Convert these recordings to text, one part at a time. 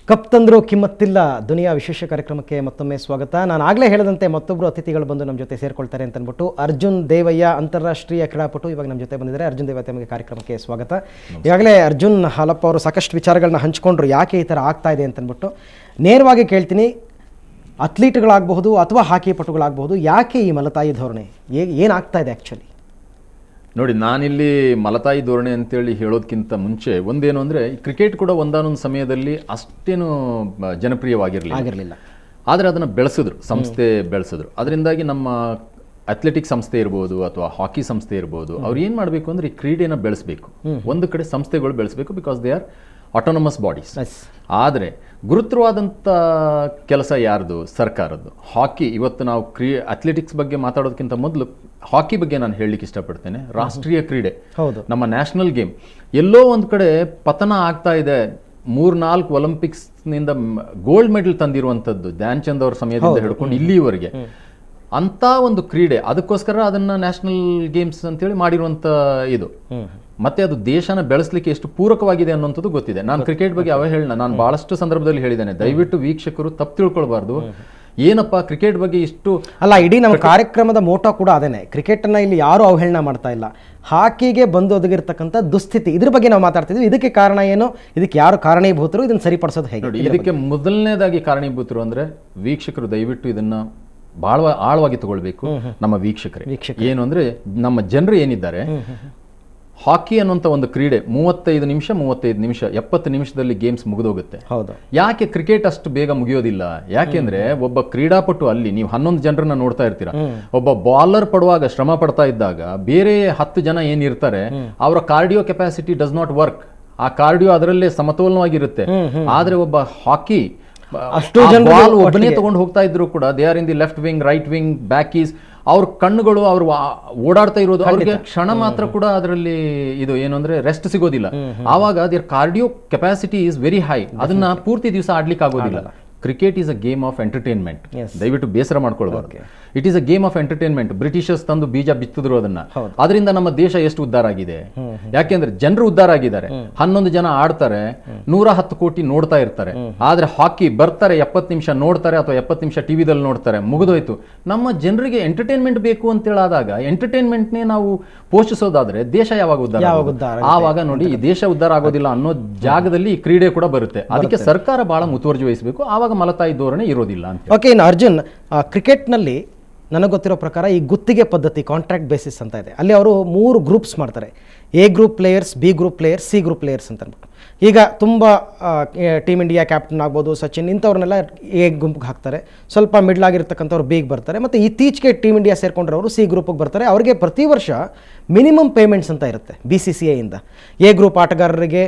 Cup ತಂದರೂ ಕಿಮ್ಮತ್ತಿಲ್ಲ ದುನಿಯಾ ವಿಶೇಷ ಕಾರ್ಯಕ್ರಮಕ್ಕೆ ಮತ್ತೊಮ್ಮೆ ಸ್ವಾಗತ. ನಾನು ಆಗಲೇ ಹೇಳಿದಂತೆ ಮತ್ತೊಬ್ಬರು ಅತಿಥಿಗಳು ಬಂದು ನಮ್ಮ ಜೊತೆ ಸೇರ್ಕೊಳ್ತಾರೆ ಅಂತ ಅಂದ್ಬಿಟ್ಟು ಅರ್ಜುನ್ ದೇವಯ್ಯ ಅಂತಾರಾಷ್ಟ್ರೀಯ ಕ್ರೀಡಾಪಟು ಇವಾಗ ನಮ್ಮ ಜೊತೆ ಬಂದಿದ್ದಾರೆ. ಅರ್ಜುನ್ ದೇವಯ್ಯ ತಮಗೆ ಕಾರ್ಯಕ್ರಮಕ್ಕೆ ಸ್ವಾಗತ. ಈಗಾಗಲೇ ಅರ್ಜುನ್ ಹಾಲಪ್ಪ ಅವರು ಸಾಕಷ್ಟು ವಿಚಾರಗಳನ್ನ ಹಂಚ್ಕೊಂಡ್ರು, ಯಾಕೆ ಈ ಥರ ಆಗ್ತಾ ಇದೆ ಅಂತ ಅಂದ್ಬಿಟ್ಟು. ನೇರವಾಗಿ ಕೇಳ್ತೀನಿ, ಅಥ್ಲೀಟ್ಗಳಾಗಬಹುದು ಅಥವಾ ಹಾಕಿ ಪಟುಗಳಾಗಬಹುದು, ಯಾಕೆ ಈ ಮಲತಾಯಿ ಧೋರಣೆ ಏನಾಗ್ತಾ ಇದೆ ಆ್ಯಕ್ಚುಲಿ? ನೋಡಿ, ನಾನಿಲ್ಲಿ ಮಲತಾಯಿ ಧೋರಣೆ ಅಂತೇಳಿ ಹೇಳೋದಕ್ಕಿಂತ ಮುಂಚೆ ಒಂದೇನು ಅಂದರೆ, ಕ್ರಿಕೆಟ್ ಕೂಡ ಒಂದಾನೊಂದು ಸಮಯದಲ್ಲಿ ಅಷ್ಟೇನು ಜನಪ್ರಿಯವಾಗಿರಲಿಲ್ಲ. ಆದರೆ ಅದನ್ನು ಬೆಳೆಸಿದ್ರು, ಸಂಸ್ಥೆ ಬೆಳೆಸಿದ್ರು. ಅದರಿಂದಾಗಿ ನಮ್ಮ ಅಥ್ಲೆಟಿಕ್ ಸಂಸ್ಥೆ ಇರ್ಬೋದು ಅಥವಾ ಹಾಕಿ ಸಂಸ್ಥೆ ಇರ್ಬೋದು, ಅವ್ರು ಏನು ಮಾಡಬೇಕು ಅಂದರೆ ಈ ಕ್ರೀಡೆನ ಬೆಳೆಸಬೇಕು. ಒಂದು ಕಡೆ ಸಂಸ್ಥೆಗಳು ಬೆಳೆಸಬೇಕು, because they are autonomous bodies. ಆದರೆ ಗುರುತರವಾದಂಥ ಕೆಲಸ ಯಾರ್ದು? ಸರ್ಕಾರದ್ದು. ಹಾಕಿ ಇವತ್ತು ನಾವು ಅಥ್ಲೆಟಿಕ್ಸ್ ಬಗ್ಗೆ ಮಾತಾಡೋದಕ್ಕಿಂತ ಮೊದಲು ಹಾಕಿ ಬಗ್ಗೆ ನಾನು ಹೇಳಲಿಕ್ಕೆ ಇಷ್ಟಪಡ್ತೇನೆ. ರಾಷ್ಟ್ರೀಯ ಕ್ರೀಡೆ, ನಮ್ಮ ನ್ಯಾಷನಲ್ ಗೇಮ್ ಎಲ್ಲೋ ಒಂದು ಕಡೆ ಪತನ ಆಗ್ತಾ ಇದೆ. 3-4 ಒಲಿಂಪಿಕ್ಸ್ನಿಂದ ಗೋಲ್ಡ್ ಮೆಡಲ್ ತಂದಿರುವಂಥದ್ದು ಧ್ಯಾನ್ ಚಂದ್ ಅವ್ರ ಸಮಯದಿಂದ ಹಿಡ್ಕೊಂಡು ಇಲ್ಲಿವರೆಗೆ ಅಂತ ಒಂದು ಕ್ರೀಡೆ, ಅದಕ್ಕೋಸ್ಕರ ಅದನ್ನ ನ್ಯಾಷನಲ್ ಗೇಮ್ಸ್ ಅಂತೇಳಿ ಮಾಡಿರುವಂಥ ಇದು. ಮತ್ತೆ ಅದು ದೇಶನ ಬೆಳೆಸಲಿಕ್ಕೆ ಎಷ್ಟು ಪೂರಕವಾಗಿದೆ ಅನ್ನೋಂಥದ್ದು ಗೊತ್ತಿದೆ. ನಾನು ಕ್ರಿಕೆಟ್ ಬಗ್ಗೆ ನಾನು ಬಹಳಷ್ಟು ಸಂದರ್ಭದಲ್ಲಿ ಹೇಳಿದ್ದೇನೆ, ದಯವಿಟ್ಟು ವೀಕ್ಷಕರು ತಪ್ಪು ತಿಳ್ಕೊಳ್ಬಾರ್ದು. ಏನಪ್ಪ ಕ್ರಿಕೆಟ್ ಬಗ್ಗೆ ಇಷ್ಟು ಅಲ್ಲ, ಇಡೀ ನಮ್ಮ ಕಾರ್ಯಕ್ರಮದ ಮೋಟೋ ಕೂಡ ಅದೇನೆ. ಕ್ರಿಕೆಟನ್ನು ಇಲ್ಲಿ ಯಾರು ಅವಹೇಳನ ಮಾಡ್ತಾ ಇಲ್ಲ, ಹಾಕಿಗೆ ಬಂದು ಒದಗಿರ್ತಕ್ಕಂಥ ದುಸ್ಥಿತಿ, ಇದ್ರ ಬಗ್ಗೆ ನಾವು ಮಾತಾಡ್ತಿದ್ವಿ. ಇದಕ್ಕೆ ಕಾರಣ ಏನು, ಇದಕ್ಕೆ ಯಾರು ಕಾರಣೀಭೂತರು, ಇದನ್ನು ಸರಿಪಡಿಸೋದು ಹೇಗೆ? ಇದಕ್ಕೆ ಮೊದಲನೇದಾಗಿ ಕಾರಣೀಭೂತರು ಅಂದ್ರೆ ವೀಕ್ಷಕರು. ದಯವಿಟ್ಟು ಇದನ್ನ ಬಹಳ ಆಳವಾಗಿ ತಗೊಳ್ಬೇಕು. ನಮ್ಮ ವೀಕ್ಷಕರೇ ಏನು ಅಂದ್ರೆ, ನಮ್ಮ ಜನರು ಏನಿದ್ದಾರೆ, ಹಾಕಿ ಅನ್ನುವಂಥ ಒಂದು ಕ್ರೀಡೆ 35 ನಿಮಿಷ 70 ನಿಮಿಷದಲ್ಲಿ ಗೇಮ್ಸ್ ಮುಗಿದೋಗುತ್ತೆ. ಯಾಕೆ ಕ್ರಿಕೆಟ್ ಅಷ್ಟು ಬೇಗ ಮುಗಿಯೋದಿಲ್ಲ? ಯಾಕೆಂದ್ರೆ ಒಬ್ಬ ಕ್ರೀಡಾಪಟು ಅಲ್ಲಿ ನೀವು 11 ಜನರನ್ನ ನೋಡ್ತಾ ಇರ್ತೀರಾ. ಒಬ್ಬ ಬಾಲರ್ ಪಡುವಾಗ ಶ್ರಮ ಪಡ್ತಾ ಇದ್ದಾಗ ಬೇರೆ 10 ಜನ ಏನಿರ್ತಾರೆ, ಅವರ cardio capacity does not work. ಆ ಕಾರ್ಡಿಯೋ ಅದರಲ್ಲೇ ಸಮತೋಲನವಾಗಿರುತ್ತೆ. ಆದ್ರೆ ಒಬ್ಬ ಹಾಕಿ ಬಾಲ್ ಒಬ್ಬನೇ ತಗೊಂಡು ಹೋಗ್ತಾ ಇದ್ರು ಕೂಡ, they are in the left wing, right wing, back is, ಅವ್ರ ಕಣ್ಣುಗಳು ಅವ್ರು ಓಡಾಡ್ತಾ ಇರೋದು, ಅವ್ರಿಗೆ ಕ್ಷಣ ಮಾತ್ರ ಕೂಡ ಅದರಲ್ಲಿ ಇದು ಏನು ಅಂದ್ರೆ ರೆಸ್ಟ್ ಸಿಗೋದಿಲ್ಲ. ಆವಾಗ there cardio capacity is very high. ಅದನ್ನ ಪೂರ್ತಿ ದಿವಸ ಆಡ್ಲಿಕ್ಕೆ ಆಗೋದಿಲ್ಲ. Cricket is a game of entertainment. ದಯವಿಟ್ಟು ಬೇಸರ ಮಾಡ್ಕೊಳ್ಬಾರ್ದು. It is a game of entertainment. Britishers ತಂದು ಬೀಜ ಬಿತ್ತಿದ್ರು ಅದನ್ನ. ಅದರಿಂದ ನಮ್ಮ ದೇಶ ಎಷ್ಟು ಉದ್ಧಾರ ಆಗಿದೆ? ಯಾಕೆಂದ್ರೆ ಜನರು ಉದ್ಧಾರ ಆಗಿದ್ದಾರೆ. 11 ಜನ ಆಡ್ತಾರೆ, 110 ಕೋಟಿ ನೋಡ್ತಾ ಇರ್ತಾರೆ. ಆದ್ರೆ ಹಾಕಿ ಬರ್ತಾರೆ, 70 ನಿಮಿಷ ನೋಡ್ತಾರೆ ಅಥವಾ 70 ನಿಮಿಷ ಟಿವಿದಲ್ಲಿ ನೋಡ್ತಾರೆ, ಮುಗಿದೋಯ್ತು. ನಮ್ಮ ಜನರಿಗೆ ಎಂಟರ್ಟೈನ್ಮೆಂಟ್ ಬೇಕು ಅಂತೇಳಾದಾಗ ಎಂಟರ್ಟೈನ್ಮೆಂಟ್ನೇ ನಾವು ಪೋಷಿಸೋದಾದ್ರೆ ದೇಶ ಯಾವಾಗ ಉದ್ಧಾರ? ಆವಾಗ ನೋಡಿ, ಈ ದೇಶ ಉದ್ಧಾರ ಆಗೋದಿಲ್ಲ ಅನ್ನೋ ಜಾಗದಲ್ಲಿ ಈ ಕ್ರೀಡೆ ಕೂಡ ಬರುತ್ತೆ. ಅದಕ್ಕೆ ಸರ್ಕಾರ ಬಹಳ ಮುತುವರ್ಜಿ ವಹಿಸಬೇಕು. ಆವಾಗ ಮಲತಾಯಿ ಧೋರಣೆ ಇರೋದಿಲ್ಲ ಅಂತ. ಓಕೆ, ಇನ್ನು ಅರ್ಜುನ್, ಕ್ರಿಕೆಟ್ನಲ್ಲಿ ನನಗೆ ಗೊತ್ತಿರೋ ಪ್ರಕಾರ ಈ ಗುತ್ತಿಗೆ ಪದ್ಧತಿ, ಕಾಂಟ್ರಾಕ್ಟ್ ಬೇಸಿಸ್ ಅಂತ ಇದೆ. ಅಲ್ಲಿ ಅವರು 3 ಗ್ರೂಪ್ಸ್ ಮಾಡ್ತಾರೆ. A group players, B group players, C group players ಅಂತ ಅಂದ್ಬಿಟ್ಟು. ಈಗ ತುಂಬ ಟೀಮ್ ಇಂಡಿಯಾ ಕ್ಯಾಪ್ಟನ್ ಆಗ್ಬೋದು, ಸಚಿನ್, ಇಂಥವ್ರನ್ನೆಲ್ಲ ಎ ಗುಂಪಿಗೆ ಹಾಕ್ತಾರೆ. ಸ್ವಲ್ಪ ಮಿಡ್ಲ್ ಆಗಿರ್ತಕ್ಕಂಥವ್ರು ಬಿಗೆ ಬರ್ತಾರೆ. ಮತ್ತು ಇತ್ತೀಚೆಗೆ ಟೀಮ್ ಇಂಡಿಯಾ ಸೇರ್ಕೊಂಡ್ರವರು ಸಿ ಗ್ರೂಪಿಗೆ ಬರ್ತಾರೆ. ಅವರಿಗೆ ಪ್ರತಿ ವರ್ಷ ಮಿನಿಮಮ್ ಪೇಮೆಂಟ್ಸ್ ಅಂತ ಇರುತ್ತೆ BCCI ಇಂದ. ಎ ಗ್ರೂಪ್ ಆಟಗಾರರಿಗೆ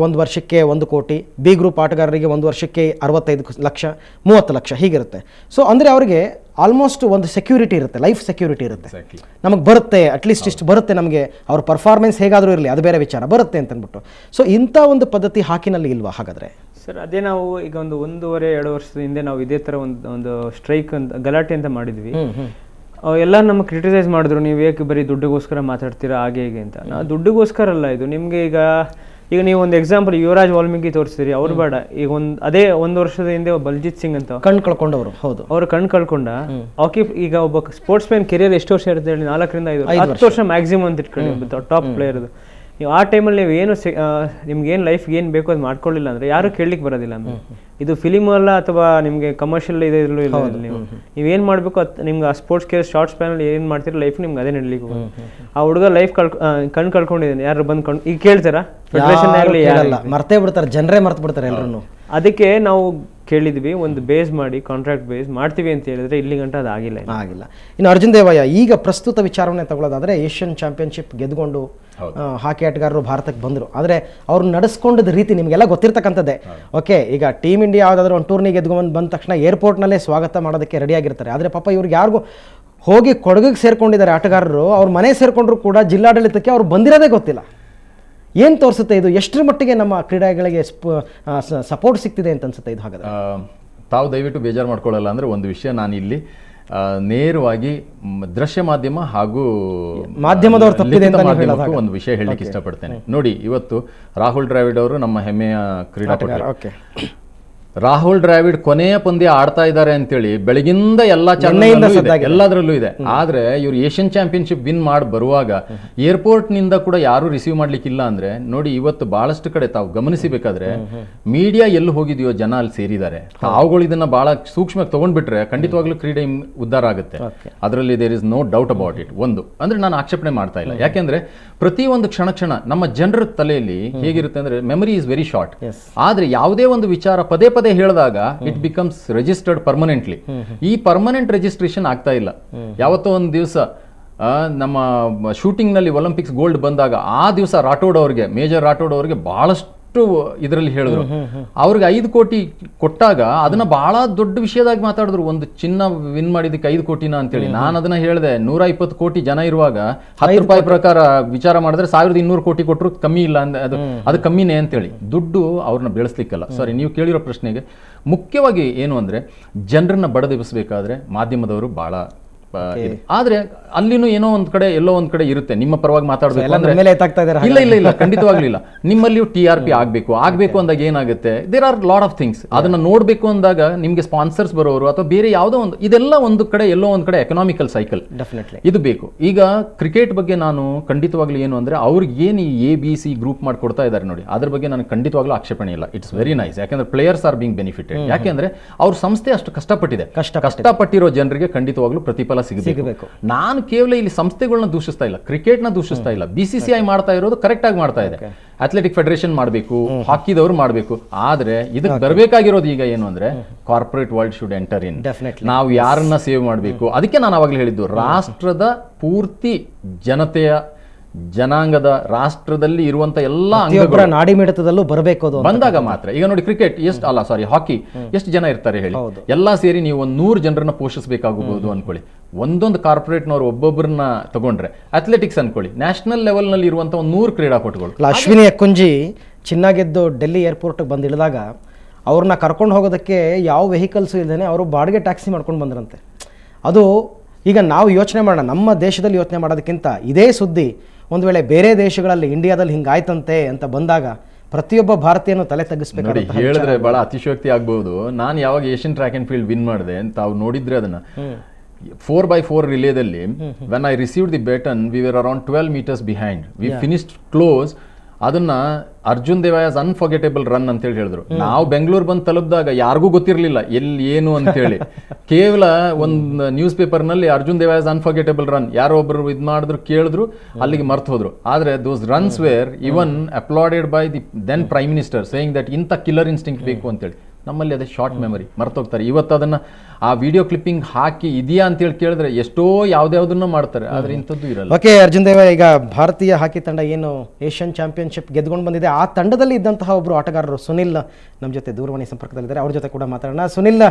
1 ವರ್ಷಕ್ಕೆ 1 ಕೋಟಿ, ಬಿ ಗ್ರೂಪ್ ಆಟಗಾರರಿಗೆ 1 ವರ್ಷಕ್ಕೆ 65 ಲಕ್ಷ, 30 ಲಕ್ಷ ಹೀಗಿರುತ್ತೆ. ಸೊ ಅಂದರೆ ಅವರಿಗೆ ಆಲ್ಮೋಸ್ಟ್ ಒಂದು ಸೆಕ್ಯೂರಿಟಿ ಇರುತ್ತೆ, ಲೈಫ್ ಸೆಕ್ಯೂರಿಟಿ ಇರುತ್ತೆ. ನಮಗೆ ಬರುತ್ತೆ, ಅಟ್ಲೀಸ್ಟ್ ಇಷ್ಟು ಬರುತ್ತೆ ನಮಗೆ, ಅವ್ರ ಪರ್ಫಾರ್ಮೆನ್ಸ್ ಹೇಗಾದರೂ ಇರಲಿ, ಅದು ಬೇರೆ ವಿಚಾರ, ಬರುತ್ತೆ ಅಂತ ಅಂದ್ಬಿಟ್ಟು. ಸೊ ಇಂಥ ಒಂದು ಪದ್ಧತಿ ಹಾಕಿನಲ್ಲಿ ಇಲ್ವಾ ಹಾಗಾದರೆ? ಸರ್, ಅದೇ ನಾವು ಈಗ 1.5-2 ವರ್ಷದ ಹಿಂದೆ ನಾವು ಇದೇ ಥರ ಒಂದು ಸ್ಟ್ರೈಕ್ ಅಂತ, ಗಲಾಟೆ ಅಂತ ಮಾಡಿದ್ವಿ. ಎಲ್ಲ ನಮ್ಮ ಕ್ರಿಟಿಸೈಸ್ ಮಾಡಿದ್ರು, ನೀವು ಏಕೆ ಬರೀ ದುಡ್ಡಿಗೋಸ್ಕರ ಮಾತಾಡ್ತೀರಾ ಹಾಗೆ ಹೀಗೆ ಅಂತ. ನಾವು ದುಡ್ಡಿಗೋಸ್ಕರ ಅಲ್ಲ ಇದು. ನಿಮಗೆ ಈಗ ನೀವು ಒಂದು ಎಕ್ಸಾಂಪಲ್ ಯುವರಾಜ್ ವಾಲ್ಮೀಕಿ ತೋರಿಸ್ತೀರಿ, ಅವ್ರು ಬೇಡ. ಈಗ ಅದೇ 1 ವರ್ಷದ ಹಿಂದೆ ಬಲ್ಜಿತ್ ಸಿಂಗ್ ಅಂತ ಕಣ್ ಕಳ್ಕೊಂಡವರು. ಹೌದು, ಅವ್ರು ಕಣ್ ಕಳ್ಕೊಂಡ. ಹಾಕಿ ಈಗ ಒಬ್ಬ ಸ್ಪೋರ್ಟ್ಸ್ ಮ್ಯಾನ್ ಕೆರಿಯರ್ ಎಷ್ಟು ವರ್ಷ ಇರುತ್ತೆ ಹೇಳಿ? 4ರಿಂದ 5 10 ವರ್ಷ ಮ್ಯಾಕ್ಸಿಮಮ್ ಅಂತ ಇಟ್ಕೊಂಡು ಟಾಪ್ ಪ್ಲೇಯರ್ದು. ನೀವು ಆ ಟೈಮಲ್ಲಿ ನೀವು ಏನು ನಿಮ್ಗೇನು ಲೈಫ್ಗೆ ಏನು ಬೇಕೋ ಅದು ಮಾಡ್ಕೊಳ್ಳಿಲ್ಲ ಅಂದರೆ ಯಾರು ಕೇಳಲಿಕ್ಕೆ ಬರೋದಿಲ್ಲ. ಇದು ಫಿಲಿಮ್ ಅಲ್ಲ ಅಥವಾ ನಿಮಗೆ ಕಮರ್ಷಿಯಲ್ ಇದೆಲ್ಲೂ ಇಲ್ಲ. ನೀವೇನು ಮಾಡಬೇಕು ನಿಮ್ಗೆ ಆ ಸ್ಪೋರ್ಟ್ಸ್ ಕೇರ್ ಶಾರ್ಟ್ ಸ್ಪ್ಯಾನಲ್ಲಿ ಏನು ಮಾಡ್ತೀರಿ ಲೈಫ್ ನಿಮ್ಗೆ ಅದೇ ನಡೀಲಿಕ್ಕೆ ಹೋಗೋದು. ಆ ಹುಡುಗ ಲೈಫ್ ಕಣ್ ಕಳ್ಕೊಂಡಿದ್ದಾನೆ, ಯಾರು ಬಂದು ಈಗ ಕೇಳ್ತಾರಾ? ಫೆಡರೇಷನ್ ಆಗಲಿ ಮರ್ತೇ ಬಿಡ್ತಾರೆ, ಜನರೇ ಮರ್ತು ಬಿಡ್ತಾರೆ ಎಲ್ಲರೂ. ಅದಕ್ಕೆ ನಾವು ಕೇಳಿದ್ವಿ, ಒಂದು ಬೇಸ್ ಮಾಡಿ ಕಾಂಟ್ರಾಕ್ಟ್ ಬೇಸ್ ಮಾಡ್ತೀವಿ ಅಂತ ಹೇಳಿದ್ರೆ ಇಲ್ಲಿ ಗಂಟ ಅದು ಆಗಿಲ್ಲ. ಇನ್ನು ಅರ್ಜುನ್ ದೇವಯ್ಯ, ಈಗ ಪ್ರಸ್ತುತ ವಿಚಾರವನ್ನೇ ತಗೊಳ್ಳೋದಾದ್ರೆ, ಏಷ್ಯನ್ ಚಾಂಪಿಯನ್ಶಿಪ್ ಗೆದ್ಕೊಂಡು ಹಾಕಿ ಆಟಗಾರರು ಭಾರತಕ್ಕೆ ಬಂದರು. ಆದರೆ ಅವ್ರು ನಡೆಸ್ಕೊಂಡದ ರೀತಿ ನಿಮಗೆಲ್ಲ ಗೊತ್ತಿರ್ತಕ್ಕಂಥದ್ದೇ. ಓಕೆ, ಈಗ ಟೀಮ್ ಇಂಡಿಯಾ ಯಾವುದಾದ್ರೂ ಒಂದು ಟೂರ್ನಿ ಗೆದ್ಕೊಂಡು ಬಂದ ತಕ್ಷಣ ಏರ್ಪೋರ್ಟ್ನಲ್ಲೇ ಸ್ವಾಗತ ಮಾಡೋದಕ್ಕೆ ರೆಡಿಯಾಗಿರ್ತಾರೆ. ಆದರೆ ಪಾಪ ಇವ್ರಿಗೆ ಯಾರಿಗೂ ಹೋಗಿ ಕೊಡಗಿಗೆ ಸೇರ್ಕೊಂಡಿದ್ದಾರೆ ಆಟಗಾರರು, ಅವ್ರ ಮನೆ ಸೇರ್ಕೊಂಡ್ರು ಕೂಡ ಜಿಲ್ಲಾಡಳಿತಕ್ಕೆ ಅವ್ರು ಬಂದಿರೋದೇ ಗೊತ್ತಿಲ್ಲ. ಏನು ತೋರಿಸುತ್ತೆ ಇದು? ಎಷ್ಟರ ಮಟ್ಟಿಗೆ ನಮ್ಮ ಕ್ರೀಡೆಗಳಿಗೆ ಸಪೋರ್ಟ್ ಸಿಗ್ತಿದೆ ಅಂತ ಅನ್ಸುತ್ತೆ ಇದು? ಹಾಗಾದ್ರೆ ತಾವು ದಯವಿಟ್ಟು ಬೇಜಾರು ಮಾಡ್ಕೊಳ್ಳಲ್ಲ. ಅಂದರೆ ಒಂದು ವಿಷಯ ನಾನು ಇಲ್ಲಿ ನೇರವಾಗಿ ದೃಶ್ಯ ಮಾಧ್ಯಮ ಹಾಗೂ ಮಾಧ್ಯಮದವರು ತಪ್ಪಿದೆ ಅಂತ ಒಂದು ವಿಷಯ ಹೇಳಲಿಕ್ಕೆ ಇಷ್ಟಪಡ್ತೇನೆ. ನೋಡಿ, ಇವತ್ತು ರಾಹುಲ್ ದ್ರಾವಿಡ್ ಅವರು ನಮ್ಮ ಹೆಮ್ಮೆಯ ಕ್ರೀಡಾಪಟು. ರಾಹುಲ್ ದ್ರಾವಿಡ್ ಕೊನೆಯ ಪಂದ್ಯ ಆಡ್ತಾ ಇದ್ದಾರೆ ಅಂತೇಳಿ ಬೆಳಗಿಂದ ಎಲ್ಲದರಲ್ಲೂ ಇದೆ. ಆದ್ರೆ ಇವ್ರು ಏಷ್ಯನ್ ಚಾಂಪಿಯನ್ಶಿಪ್ ವಿನ್ ಮಾಡಿ ಬರುವಾಗ ಏರ್ಪೋರ್ಟ್ ನಿಂದ ಕೂಡ ಯಾರು ರಿಸೀವ್ ಮಾಡ್ಲಿಕ್ಕಿಲ್ಲ ಅಂದ್ರೆ ನೋಡಿ, ಇವತ್ತು ಬಹಳಷ್ಟು ಕಡೆ ತಾವು ಗಮನಿಸಬೇಕಾದ್ರೆ ಮೀಡಿಯಾ ಎಲ್ಲಿ ಹೋಗಿದೆಯೋ ಜನ ಅಲ್ಲಿ ಸೇರಿದ್ದಾರೆ. ತಾವುಗಳು ಇದನ್ನ ಬಹಳ ಸೂಕ್ಷ್ಮವಾಗಿ ತಗೊಂಡ್ಬಿಟ್ರೆ ಖಂಡಿತವಾಗ್ಲೂ ಕ್ರೀಡೆ ಉದ್ಧಾರ ಆಗುತ್ತೆ. ಅದರಲ್ಲಿ there is no doubt about it. ಒಂದು ಅಂದ್ರೆ ನಾನು ಆಕ್ಷೇಪಣೆ ಮಾಡ್ತಾ ಇಲ್ಲ, ಯಾಕೆಂದ್ರೆ ಪ್ರತಿ ಒಂದು ಕ್ಷಣ ನಮ್ಮ ಜನರ ತಲೆಯಲ್ಲಿ ಹೇಗಿರುತ್ತೆ ಅಂದ್ರೆ ಮೆಮರಿ ಇಸ್ ವೆರಿ ಶಾರ್ಟ್. ಆದ್ರೆ ಯಾವುದೇ ಒಂದು ವಿಚಾರ ಪದೇ ಪದೇ ಹೇಳಿದಾಗ ಇಟ್ ಬಿಕಮ್ಸ್ ರಿಜಿಸ್ಟರ್ಡ್ ಪರ್ಮನೆಂಟ್ಲಿ. ಈ ಪರ್ಮನೆಂಟ್ ರಿಜಿಸ್ಟ್ರೇಷನ್ ಆಗ್ತಾ ಇಲ್ಲ. ಯಾವತ್ತೋ ಒಂದು ದಿವಸ ನಮ್ಮ ಶೂಟಿಂಗ್ ನಲ್ಲಿ ಒಲಿಂಪಿಕ್ಸ್ ಗೋಲ್ಡ್ ಬಂದಾಗ ಆ ದಿವಸ ರಾಠೋಡ್ ಅವ್ರಿಗೆ, ಮೇಜರ್ ರಾಠೋಡ್ ಅವ್ರಿಗೆ ಬಹಳಷ್ಟು ಇದರಲ್ಲಿ ಹೇಳಿದ್ರು. ಅವ್ರಿಗೆ 5 ಕೋಟಿ ಕೊಟ್ಟಾಗ ಅದನ್ನ ಬಹಳ ದೊಡ್ಡ ವಿಷಯದಾಗಿ ಮಾತಾಡಿದ್ರು. ಒಂದು ಚಿನ್ನ ವಿನ್ ಮಾಡಿದಕ್ಕೆ 5 ಕೋಟಿನ ಅಂತೇಳಿ. ನಾನು ಅದನ್ನ ಹೇಳಿದೆ, 120 ಕೋಟಿ ಜನ ಇರುವಾಗ 10 ರೂಪಾಯಿ ಪ್ರಕಾರ ವಿಚಾರ ಮಾಡಿದ್ರೆ 1200 ಕೋಟಿ ಕೊಟ್ಟರು ಕಮ್ಮಿ ಇಲ್ಲ, ಅದು ಕಮ್ಮಿನೇ ಅಂತೇಳಿ. ದುಡ್ಡು ಅವ್ರನ್ನ ಬೆಳೆಸ್ಲಿಕ್ಕಲ್ಲ. ಸಾರಿ, ನೀವು ಕೇಳಿರೋ ಪ್ರಶ್ನೆಗೆ ಮುಖ್ಯವಾಗಿ ಏನು ಅಂದ್ರೆ, ಜನರನ್ನ ಬಡದೆಬ್ಬಿಸಬೇಕಾದ್ರೆ ಮಾಧ್ಯಮದವರು ಬಹಳ ಆದ್ರೆ ಅಲ್ಲಿನೂ ಏನೋ ಒಂದ್ ಕಡೆ ಎಲ್ಲೋ ಒಂದ್ ಕಡೆ ಇರುತ್ತೆ ನಿಮ್ಮ ಪರವಾಗಿ ಮಾತಾಡ್ಬೇಕು ಅಂದ್ರೆ. ಇಲ್ಲ ಖಂಡಿತವಾಗ್ಲೂ ಇಲ್ಲ. ನಿಮ್ಮಲ್ಲಿಯೂ TRP ಆಗ್ಬೇಕು ಅಂದಾಗ ಏನಾಗುತ್ತೆ, there are lot of things. ಅದನ್ನ ನೋಡ್ಬೇಕು ಅಂದಾಗ ನಿಮ್ಗೆ ಸ್ಪಾನ್ಸರ್ಸ್ ಬರೋರು ಅಥವಾ ಬೇರೆ ಯಾವುದೋ ಒಂದು, ಇದೆಲ್ಲ ಒಂದು ಕಡೆ ಎಲ್ಲೋ ಒಂದ್ ಕಡೆ ಎಕನಾಮಿಕಲ್ ಸೈಕಲ್ ಇದು ಬೇಕು. ಈಗ ಕ್ರಿಕೆಟ್ ಬಗ್ಗೆ ನಾನು ಖಂಡಿತವಾಗ್ಲೂ ಏನು ಅಂದ್ರೆ, ಅವ್ರಿಗೆ ಏನು ಈ ABC ಗ್ರೂಪ್ ಮಾಡಿ ಕೊಡ್ತಾ ಇದ್ದಾರೆ ನೋಡಿ, ಅದ್ರ ಬಗ್ಗೆ ನನಗೆ ಖಂಡಿತವಾಗ್ಲೂ ಆಕ್ಷೇಪಣೆ ಇಲ್ಲ. It's very nice. ಯಾಕಂದ್ರೆ ಪ್ಲೇಯರ್ಸ್ ಆರ್ ಬಿಂಗ್ ಬೆನಿಫಿಟೆಡ್. ಯಾಕೆಂದ್ರೆ ಅವ್ರ ಸಂಸ್ಥೆ ಅಷ್ಟು ಕಷ್ಟಪಟ್ಟಿದೆ. ಕಷ್ಟಪಟ್ಟಿರೋ ಜನರಿಗೆ ಖಂಡಿತವಾಗ್ಲೂ ಪ್ರತಿಫಲ ಸಿಗಬೇಕು. ನಾನು ಕೇವಲ ಇಲ್ಲಿ ಸಂಸ್ಥೆಗಳನ್ನ ದೂಷಿಸ್ತಾ ಇಲ್ಲ, ಕ್ರಿಕೆಟ್ನ ದೂಷಿಸ್ತಾ ಇಲ್ಲ. BCCI ಮಾಡ್ತಾ ಇರೋದು ಕರೆಕ್ಟ್ ಆಗಿ ಮಾಡ್ತಾ ಇದೆ. ಅಥ್ಲೆಟಿಕ್ ಫೆಡರೇಷನ್ ಮಾಡಬೇಕು, ಹಾಕಿದವರು ಮಾಡಬೇಕು. ಆದ್ರೆ ಇದಕ್ಕೆ ಬರಬೇಕಾಗಿರೋದು ಈಗ ಏನು ಅಂದ್ರೆ, corporate world should enter in. ನಾವು ಯಾರನ್ನ ಸೇವ್ ಮಾಡಬೇಕು. ಅದಕ್ಕೆ ನಾನು ಅವಾಗಲೇ ಹೇಳಿದ್ದು, ರಾಷ್ಟ್ರದ ಪೂರ್ತಿ ಜನತೆಯ ಜನಾಂಗದ ರಾಷ್ಟ್ರದಲ್ಲಿ ಇರುವಂತ ಎಲ್ಲಾ ಅಂಗಗಳ ನಾಡಿಮಿಡಿತದಲ್ಲೂ ಬರಬೇಕು ಬಂದಾಗ ಮಾತ್ರ. ಈಗ ನೋಡಿ, ಕ್ರಿಕೆಟ್ ಹಾಕಿ ಎಷ್ಟು ಜನ ಇರ್ತಾರೆ ಹೇಳಿ, ಎಲ್ಲಾ ಸೇರಿ ನೀವು 100 ಜನರನ್ನ ಪೋಷಿಸಬೇಕಾಗಬಹುದು ಅನ್ಕೊಳ್ಳಿ. ಒಂದೊಂದು ಕಾರ್ಪೊರೇಟ್ನವ್ರು ಒಬ್ಬೊಬ್ಬರನ್ನ ತಗೊಂಡ್ರೆ, ಅಥ್ಲೆಟಿಕ್ಸ್ ಅನ್ಕೊಳ್ಳಿ, ನ್ಯಾಷನಲ್ ಲೆವೆಲ್ ನಲ್ಲಿ ಇರುವಂತ 100 ಕ್ರೀಡಾಪಟುಗಳು. ಅಶ್ವಿನಿ ಅಕ್ಕುಂಜಿ ಚಿನ್ನ ಗೆದ್ದು ಡೆಲ್ಲಿ ಏರ್ಪೋರ್ಟ್ ಬಂದು ಇಳಿದಾಗ ಅವ್ರನ್ನ ಕರ್ಕೊಂಡು ಹೋಗೋದಕ್ಕೆ ಯಾವ ವೆಹಿಕಲ್ಸ್ ಇಲ್ದೇನೆ ಅವರು ಬಾಡಿಗೆ ಟ್ಯಾಕ್ಸಿ ಮಾಡ್ಕೊಂಡು ಬಂದ್ರಂತೆ. ಅದು ಈಗ ನಾವು ಯೋಚನೆ ಮಾಡೋಣ, ನಮ್ಮ ದೇಶದಲ್ಲಿ ಯೋಚನೆ ಮಾಡೋದಕ್ಕಿಂತ ಇದೇ ಸುದ್ದಿ ಒಂದು ವೇಳೆ ಬೇರೆ ದೇಶಗಳಲ್ಲಿ, ಇಂಡಿಯಾದಲ್ಲಿ ಹಿಂಗಾಯ್ತಂತೆ ಅಂತ ಬಂದಾಗ ಪ್ರತಿಯೊಬ್ಬ ಭಾರತೀಯನು ತಲೆ ತಗ್ಗಿಸ್ಬೇಕು. ಹೇಳಿದ್ರೆ ಬಹಳ ಅತಿಶಯೋಕ್ತಿ ಆಗ್ಬಹುದು. ನಾನು ಯಾವಾಗ Asian track and field win ಮಾಡಿದೆ, ತಾವು ನೋಡಿದ್ರೆ ಅದನ್ನ 4x4 ರಿಲೇದಲ್ಲಿ, when I received the baton we were around 12 meters behind. We finished close. ಅದನ್ನ ಅರ್ಜುನ್ ದೇವಾಯಸ್ ಅನ್ಫರ್ಗೆಟೇಬಲ್ ರನ್ ಅಂತ ಹೇಳಿ ಹೇಳಿದ್ರು. ನಾವು ಬೆಂಗಳೂರು ಬಂದು ತಲುಪಿದಾಗ ಯಾರಿಗೂ ಗೊತ್ತಿರಲಿಲ್ಲ ಎಲ್ಲಿ ಏನು ಅಂತ ಹೇಳಿ. ಕೇವಲ ಒಂದು ನ್ಯೂಸ್ ಪೇಪರ್ ನಲ್ಲಿ ಅರ್ಜುನ್ ದೇವಾಯಸ್ ಅನ್ಫರ್ಗೆಟೇಬಲ್ ರನ್ ಯಾರೋ ಒಬ್ರು ಇದ್ ಮಾಡಿದ್ರು, ಕೇಳಿದ್ರು, ಅಲ್ಲಿಗೆ ಮರ್ತು ಹೋದ್ರು. ಆದ್ರೆ those runs were even applauded by the then prime minister, saying that ಇಂಥ ಕಿಲ್ಲರ್ ಇನ್ಸ್ಟಿಂಕ್ಟ್ ಬೇಕು ಅಂತೇಳಿ. ನಮ್ಮಲ್ಲಿ ಅದೇ ಶಾರ್ಟ್ ಮೆಮರಿ, ಮರ್ತೋಗ್ತಾರೆ. ಇವತ್ತು ಅದನ್ನ ಆ ವಿಡಿಯೋ ಕ್ಲಿಪ್ಪಿಂಗ್ ಹಾಕಿ ಇದೆಯಾ ಅಂತೇಳಿ ಕೇಳಿದ್ರೆ ಎಷ್ಟೋ ಯಾವ್ದಾವ್ದನ್ನ ಮಾಡ್ತಾರೆ, ಆದ್ರೆ ಇಂಥದ್ದು ಇರಲ್ಲ. ಓಕೆ ಅರ್ಜುನ್ ದೇವ, ಈಗ ಭಾರತೀಯ ಹಾಕಿ ತಂಡ ಏನು ಏಷ್ಯನ್ ಚಾಂಪಿಯನ್ಶಿಪ್ ಗೆದ್ಕೊಂಡು ಬಂದಿದೆ, ಆ ತಂಡದಲ್ಲಿ ಇದ್ದಂತಹ ಒಬ್ಬರು ಆಟಗಾರರು ಸುನಿಲ್ ನಮ್ಮ ಜೊತೆ ದೂರವಾಣಿ ಸಂಪರ್ಕದಲ್ಲಿದ್ದಾರೆ. ಅವ್ರ ಜೊತೆ ಕೂಡ ಮಾತಾಡೋಣ. ಸುನಿಲ್,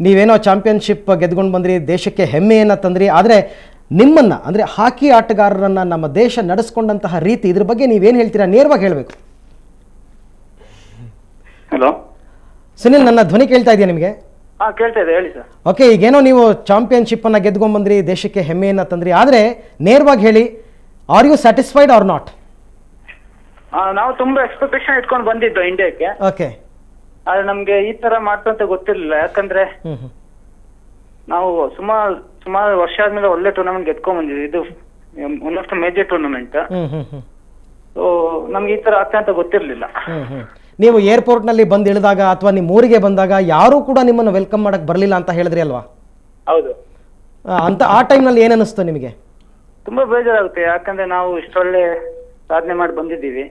ನೀವೇನೋ ಚಾಂಪಿಯನ್ಶಿಪ್ ಗೆದ್ಕೊಂಡು ಬಂದ್ರಿ, ದೇಶಕ್ಕೆ ಹೆಮ್ಮೆಯನ್ನು ತಂದ್ರಿ, ಆದರೆ ನಿಮ್ಮನ್ನ ಅಂದರೆ ಹಾಕಿ ಆಟಗಾರರನ್ನ ನಮ್ಮ ದೇಶ ನಡೆಸ್ಕೊಂಡಂತಹ ರೀತಿ, ಇದ್ರ ಬಗ್ಗೆ ನೀವೇನು ಹೇಳ್ತೀರಾ? ನೇರವಾಗಿ ಹೇಳಬೇಕು. ಹಲೋ ಸುನಿಲ್, ನನ್ನ ಧ್ವನಿ ಕೇಳ್ತಾ ಇದೆಯಾ ನಿಮಗೆ? ಕೇಳ್ತಾ ಇದೆ, ಹೇಳಿ ಸರ್. ಓಕೆ, ಈಗೇನೋ ನೀವು ಚಾಂಪಿಯನ್ಶಿಪ್ ಅನ್ನ ಗೆದ್ಕೊಂಡ್ ಬಂದ್ರಿ, ದೇಶಕ್ಕೆ ಹೆಮ್ಮೆಯನ್ನ ತಂದ್ರಿ, ಆದ್ರೆ ನೇರವಾಗಿ ಹೇಳಿ, are you satisfied or not? ನಾವು ತುಂಬಾ ಎಕ್ಸ್ಪೆಕ್ಟೇಷನ್ ಇಟ್ಕೊಂಡು ಬಂದಿದ್ದು ಇಂಡಿಯಾಕ್ಕೆ. ಓಕೆ, ಆದ್ರೆ ನಮ್ಗೆ ಈ ತರ ಮಾಡ್ತಂತ ಗೊತ್ತಿರ್ಲಿಲ್ಲ. ಯಾಕಂದ್ರೆ ನಾವು ಸುಮಾರು ವರ್ಷ ಆದ್ಮೇಲೆ ಒಳ್ಳೆ ಟೂರ್ನಮೆಂಟ್ ಗೆದ್ಕೊಂಡ್ ಬಂದಿದ್ವಿ. ಇದು one of the major tournament. So ನಮ್ಗೆ ಈ ತರ ಆಗ್ತಾ ಅಂತ ಗೊತ್ತಿರ್ಲಿಲ್ಲ. ನೀವು ಏರ್ಪೋರ್ಟ್ ನಲ್ಲಿ ಬಂದು ಇಳಿದಾಗ ಅಥವಾ ನಿಮ್ಮ ಊರಿಗೆ ಬಂದಾಗ ಯಾರು ಕೂಡ ನಿಮ್ಮನ್ನು ವೆಲ್ಕಮ್ ಮಾಡಕ್ ಬರಲಿಲ್ಲ ಅಂತ ಹೇಳಿದ್ರಿ ಅಲ್ವಾ? ಹೌದು. ಅಂತ ಆ ಟೈಮ್ ನಲ್ಲಿ ಏನ್ ಅನಿಸ್ತು ನಿಮಗೆ? ತುಂಬಾ ಬೇಜಾರಾಗುತ್ತೆ. ಯಾಕಂದ್ರೆ ನಾವು ಇಷ್ಟೊಳ್ಳೆ ಸಾಧನೆ ಮಾಡಿ ಬಂದಿದ್ದೀವಿ,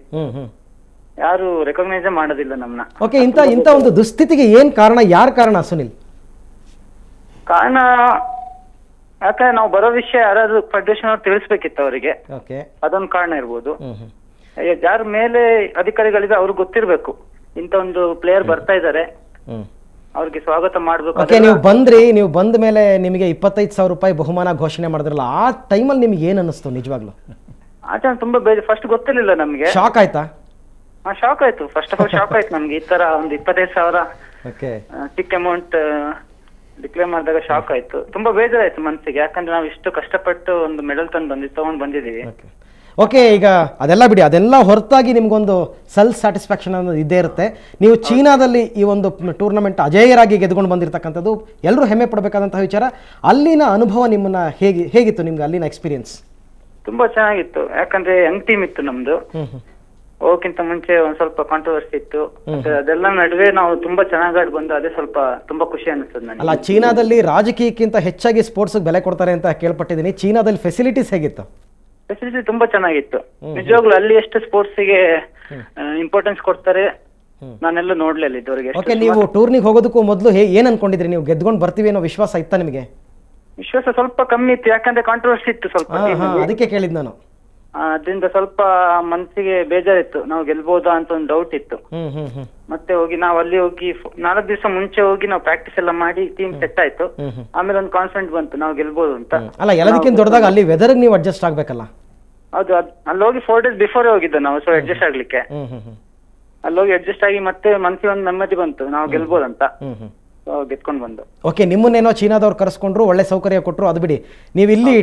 ಯಾರು ರೆಕಗ್ನೈಸ್ ಮಾಡೋದಿಲ್ಲ ನಮ್ಮನ್ನ. ಓಕೆ, ಇಂಥ ಒಂದು ದುಸ್ಥಿತಿಗೆ ಏನ್ ಕಾರಣ? ಯಾರ ಕಾರಣ ಸುನಿಲ್? ಕಾರಣ ಯಾಕಂದ್ರೆ ನಾವು ಬರೋ ವಿಷಯ ಯಾರಾದ್ರೂ ಫೆಡರೇಷನ್ ಅವ್ರು ತಿಳಿಸ್ಬೇಕಿತ್ತು ಅವರಿಗೆ. ಓಕೆ, ಅದೊಂದು ಕಾರಣ ಇರ್ಬೋದು. ಯಾರ ಮೇಲೆ ಅಧಿಕಾರಿಗಳಿದೆ ಅವ್ರಿಗೆ ಗೊತ್ತಿರ್ಬೇಕು, ಇಂತ ಒಂದು ಪ್ಲೇಯರ್ ಬರ್ತಾ ಇದಾರೆ, ಅವ್ರಿಗೆ ಸ್ವಾಗತ ಮಾಡ್ಬೇಕು. ಓಕೆ, ನೀವು ಬಂದ್ರಿ, ನೀವು ಬಂದ ಮೇಲೆ ನಿಮಗೆ 25,000 ರೂಪಾಯಿ ಬಹುಮಾನ ಘೋಷಣೆ ಮಾಡಿದ್ರಲ್ಲ, ಆ ಟೈಮಲ್ಲಿ ನಿಮ್ಗೆ ಏನ್ ಅನಿಸ್ತು ನಿಜವಾಗ್ಲು? ಆ ಟೈಮ್ ತುಂಬಾ ಫಸ್ಟ್ ಗೊತ್ತಿರ್ಲಿಲ್ಲ ನಮ್ಗೆ. ಶಾಕ್ ಆಯ್ತಾ? ಶಾಕ್ ಆಯ್ತು. ಫಸ್ಟ್ ಆಫ್ ಆಲ್ ಶಾಕ್ ಆಯ್ತು ನಮ್ಗೆ. ಈ ತರ ಒಂದು 25,000 ಚಿಕ್ಕ ಅಮೌಂಟ್ ಡಿಕ್ಲೇರ್ ಮಾಡಿದಾಗ ಶಾಕ್ ಆಯ್ತು. ತುಂಬಾ ಬೇಜಾರಾಯ್ತು ಮನ್ಸಿಗೆ. ಯಾಕಂದ್ರೆ ನಾವು ಇಷ್ಟು ಕಷ್ಟಪಟ್ಟು ಒಂದು ಮೆಡಲ್ ತಗೊಂಡ್ ಬಂದಿದೀವಿ. ಓಕೆ, ಈಗ ಅದೆಲ್ಲ ಬಿಡಿ, ಅದೆಲ್ಲ ಹೊರತಾಗಿ ನಿಮಗೊಂದು ಸೆಲ್ಫ್ ಸ್ಯಾಟಿಸ್ಫ್ಯಾಕ್ಷನ್ ಅನ್ನೋದು ಇದ್ದೇ ಇರುತ್ತೆ. ನೀವು ಚೀನಾದಲ್ಲಿ ಈ ಒಂದು ಟೂರ್ನಮೆಂಟ್ ಅಜೇಯರಾಗಿ ಗೆದ್ಕೊಂಡು ಬಂದಿರತಕ್ಕಂಥದ್ದು ಎಲ್ಲರೂ ಹೆಮ್ಮೆ ಪಡಬೇಕಾದಂತಹ ವಿಚಾರ. ಅಲ್ಲಿನ ಅನುಭವ ನಿಮ್ಮನ್ನ ಹೇಗಿತ್ತು ನಿಮ್ಗೆ ಅಲ್ಲಿನ ಎಕ್ಸ್ಪೀರಿಯನ್ಸ್? ತುಂಬಾ ಚೆನ್ನಾಗಿತ್ತು, ಯಾಕಂದ್ರೆ ಯಂಗ್ ಟೀಮ್ ಇತ್ತು ನಮ್ದು. ಹೋಗಕ್ಕಿಂತ ಮುಂಚೆ ಒಂದ್ ಸ್ವಲ್ಪ ಕಾಂಟ್ರವರ್ಸಿ ಇತ್ತು, ಅದೆಲ್ಲ ನಡುವೆ ನಾವು ತುಂಬಾ ಚೆನ್ನಾಗಿ ಆಡಿ ಬಂದು ಅದೇ ಸ್ವಲ್ಪ ತುಂಬಾ ಖುಷಿ ಅನಿಸ್ತದೆ ನನಗೆ. ಅಲ್ಲ, ಚೀನಾದಲ್ಲಿ ರಾಜಕೀಯಕ್ಕಿಂತ ಹೆಚ್ಚಾಗಿ ಸ್ಪೋರ್ಟ್ಸ್ ಬೆಲೆ ಕೊಡ್ತಾರೆ ಅಂತ ಕೇಳ್ಪಟ್ಟಿದ್ದೀನಿ. ಚೀನಾದಲ್ಲಿ ಫೆಸಿಲಿಟೀಸ್ ಹೇಗಿತ್ತು? ಫೆಸಿಲಿಟಿ ತುಂಬಾ ಚೆನ್ನಾಗಿತ್ತು ನಿಜವಾಗ್ಲೂ. ಅಲ್ಲಿ ಎಷ್ಟು ಸ್ಪೋರ್ಟ್ಸ್ ಗೆ ಇಂಪಾರ್ಟೆನ್ಸ್ ಕೊಡ್ತಾರೆ ನಾನೆಲ್ಲ ನೋಡ್ಲಿಲ್ಲ ಇದುವರೆಗೆ. ಓಕೆ, ನೀವು ಟೂರ್ನಿಗೆ ಹೋಗೋದಕ್ಕೂ ಮೊದಲು ಏನ್ ಅನ್ಕೊಂಡಿದ್ರಿ? ನೀವು ಗೆದ್ಕೊಂಡು ಬರ್ತೀವಿ ಅನ್ನೋ ವಿಶ್ವಾಸ ಇತ್ತಾ ನಿಮಗೆ? ವಿಶ್ವಾಸ ಸ್ವಲ್ಪ ಕಮ್ಮಿ ಇತ್ತು, ಯಾಕಂದ್ರೆ ಕಾಂಟ್ರವರ್ಸಿ ಇತ್ತು ಸ್ವಲ್ಪ, ಅದಕ್ಕೆ ಕೇಳಿದ್ ನಾನು. ಅದರಿಂದ ಸ್ವಲ್ಪ ಮನಸ್ಸಿಗೆ ಬೇಜಾರಿತ್ತು, ನಾವು ಗೆಲ್ಬೋದಾ ಅಂತ ಒಂದು ಡೌಟ್ ಇತ್ತು. ಮತ್ತೆ ಹೋಗಿ ನಾವು ಅಲ್ಲಿ ಹೋಗಿ 4 ದಿವಸ ಮುಂಚೆ ಹೋಗಿ ನಾವು ಪ್ರಾಕ್ಟೀಸ್ ಎಲ್ಲ ಮಾಡಿ ಟೀಮ್ ಸೆಟ್ ಆಯ್ತು. ಆಮೇಲೆ ಒಂದು ಕಾನ್ಫಿಡೆಂಟ್ ಬಂತು ನಾವು ಗೆಲ್ಬೋದು ಅಂತ. ಅಲ್ಲ, ಎಲ್ಲದಕ್ಕಿಂತ ದೊಡ್ಡದಾಗ ಅಲ್ಲಿ ವೆದರ್ ನೀವು ಅಡ್ಜಸ್ಟ್ ಆಗ್ಬೇಕಲ್ಲ. ಹೌದು, ಅಲ್ಲಿ ಹೋಗಿ 4 days ಬಿಫೋರ್ ಹೋಗಿದ್ದೆ ನಾವು, ಸೊ ಅಡ್ಜಸ್ಟ್ ಆಗ್ಲಿಕ್ಕೆ. ಅಲ್ಲಿ ಹೋಗಿ ಅಡ್ಜಸ್ಟ್ ಆಗಿ ಮತ್ತೆ ಮನಸ್ಸಿಗೆ ಒಂದು ನೆಮ್ಮದಿ ಬಂತು ನಾವು ಗೆಲ್ಬೋದಂತ, ಗೆದ್ಕೊಂಡ್ ಬಂದು. ಓಕೆ, ನಿಮ್ಮನ್ನೇನೋ ಚೀನಾದವ್ರು ಕರೆಸ್ಕೊಂಡ್ರು, ಒಳ್ಳೆ ಸೌಕರ್ಯ ಕೊಟ್ಟರು, ಅದು ಬಿಡಿ. ನೀವು ಇಲ್ಲಿ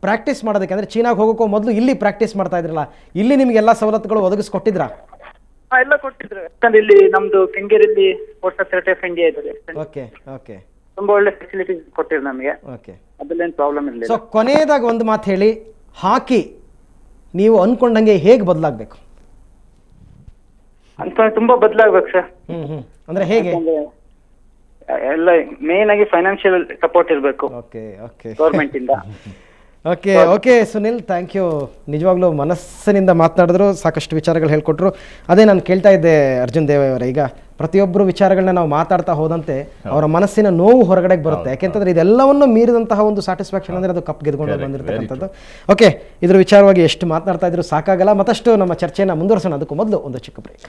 ಪ್ರಾಕ್ಟೀಸ್ ಮಾಡೋದಕ್ಕೆ ಅಂದ್ರೆ ಚೀನಾಗೆ ಹೋಗೋಕ್ಕೂ ಮೊದಲು ಇಲ್ಲಿ ಪ್ರಾಕ್ಟೀಸ್ ಮಾಡ್ತಾ ಇದ್ರಲ್ಲ, ಇಲ್ಲಿ ನಿಮ್ಗೆ ಎಲ್ಲ ಸವಲತ್ತುಗಳು ಒದಗಿಸ್ಕೊಟ್ಟಿದ್ರಾ? ಎಲ್ಲ ಕೊಟ್ಟಿದ್ರು, ಯಾಕಂದ್ರೆ ಇಲ್ಲಿ ನಮ್ದು ಕೆಂಗೇರಿಯಲ್ಲಿ ಸ್ಪೋರ್ಟ್ಸ್ ಅಥಾರಿಟಿ ಆಫ್ ಇಂಡಿಯಾ ಇದೆ. ಓಕೆ ಓಕೆ, ತುಂಬಾ ಒಳ್ಳೆ ಫೆಸಿಲಿಟೀಸ್ ಕೊಟ್ಟಿದ್ರು ನಮಗೆ. ಓಕೆ, ಅದ್ರಲ್ಲೇನು ಪ್ರಾಬ್ಲಮ್ ಇಲ್ಲ. ಸೊ ಕೊನೆಯದಾಗ ಒಂದು ಮಾತು ಹೇಳಿ, ಹಾಕಿ ನೀವು ಅನ್ಕೊಂಡಂಗೆ ಹೇಗೆ ಬದಲಾಗಬೇಕು ಅಂತ? ತುಂಬಾ ಬದಲಾಗ್ಬೇಕು ಸರ್. ಅಂದ್ರೆ ಹೇಗೆ? ಎಲ್ಲ ಮೇನ್ ಆಗಿ ಫೈನಾನ್ಷಿಯಲ್ ಸಪೋರ್ಟ್ ಇರಬೇಕು ಗೌರ್ಮೆಂಟ್ ಇಂದ. Okay okay Sunil, thank you. ನಿಜವಾಗ್ಲೂ ಮನಸ್ಸಿನಿಂದ ಮಾತನಾಡಿದ್ರು, ಸಾಕಷ್ಟು ವಿಚಾರಗಳು ಹೇಳ್ಕೊಟ್ರು. ಅದೇ ನಾನು ಕೇಳ್ತಾ ಇದ್ದೆ ಅರ್ಜುನ್ ದೇವ್ ಅವರ, ಈಗ ಪ್ರತಿಯೊಬ್ಬರು ವಿಚಾರಗಳನ್ನ ನಾವು ಮಾತಾಡ್ತಾ ಹೋದಂತೆ ಅವರ ಮನಸ್ಸಿನ ನೋವು ಹೊರಗಡೆಗೆ ಬರುತ್ತೆ. ಯಾಕೆಂತಂದ್ರೆ ಇದೆಲ್ಲವನ್ನು ಮೀರಿದಂತಹ ಒಂದು ಸ್ಯಾಟಿಸ್ಫ್ಯಾಕ್ಷನ್ ಅಂದರೆ ಅದು ಕಪ್ ಗೆದ್ಕೊಂಡು ಬಂದಿರತಕ್ಕಂಥದ್ದು. ಓಕೆ, ಇದ್ರ ವಿಚಾರವಾಗಿ ಎಷ್ಟು ಮಾತನಾಡ್ತಾ ಇದ್ರು ಸಾಕಾಗಲ್ಲ. ಮತ್ತಷ್ಟು ನಮ್ಮ ಚರ್ಚೆಯನ್ನು ಮುಂದುವರಿಸೋಣ. ಅದಕ್ಕೂ ಮೊದಲು ಒಂದು ಚಿಕ್ಕ ಬ್ರೇಕ್.